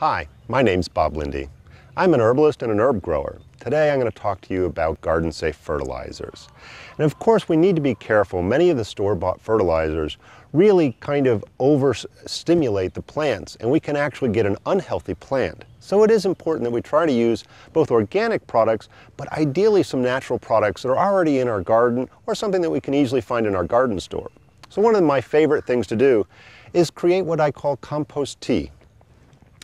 Hi, my name's Bob LINDE. I'm an herbalist and an herb grower. Today I'm going to talk to you about garden-safe fertilizers. And of course we need to be careful. Many of the store-bought fertilizers really kind of overstimulate the plants and we can actually get an unhealthy plant. So it is important that we try to use both organic products, but ideally some natural products that are already in our garden or something that we can easily find in our garden store. So one of my favorite things to do is create what I call compost tea.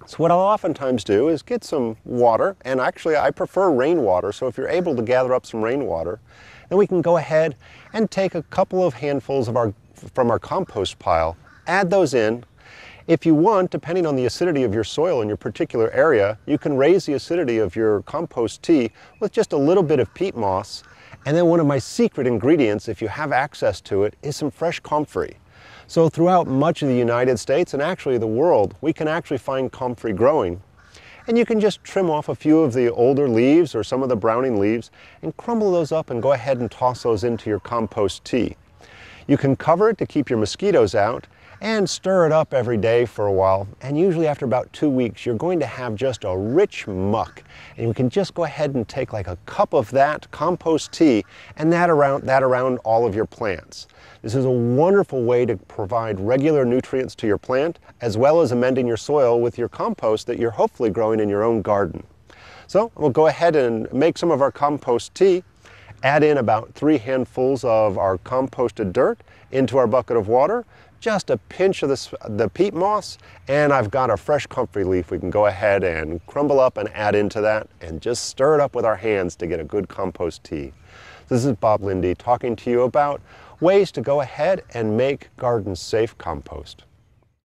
So what I'll oftentimes do is get some water, and actually I prefer rainwater, so if you're able to gather up some rainwater, then we can go ahead and take a couple of handfuls of from our compost pile, add those in. If you want, depending on the acidity of your soil in your particular area, you can raise the acidity of your compost tea with just a little bit of peat moss. And then one of my secret ingredients, if you have access to it, is some fresh comfrey. So throughout much of the United States and actually the world, we can actually find comfrey growing. And you can just trim off a few of the older leaves or some of the browning leaves and crumble those up and go ahead and toss those into your compost tea. You can cover it to keep your mosquitoes out and stir it up every day for a while. And usually after about 2 weeks, you're going to have just a rich muck. And you can just go ahead and take like a cup of that compost tea and that around all of your plants. This is a wonderful way to provide regular nutrients to your plant, as well as amending your soil with your compost that you're hopefully growing in your own garden. So we'll go ahead and make some of our compost tea, add in about 3 handfuls of our composted dirt into our bucket of water, just a pinch of the peat moss, and I've got a fresh comfrey leaf we can go ahead and crumble up and add into that and just stir it up with our hands to get a good compost tea. This is Bob LINDE talking to you about ways to go ahead and make garden safe compost.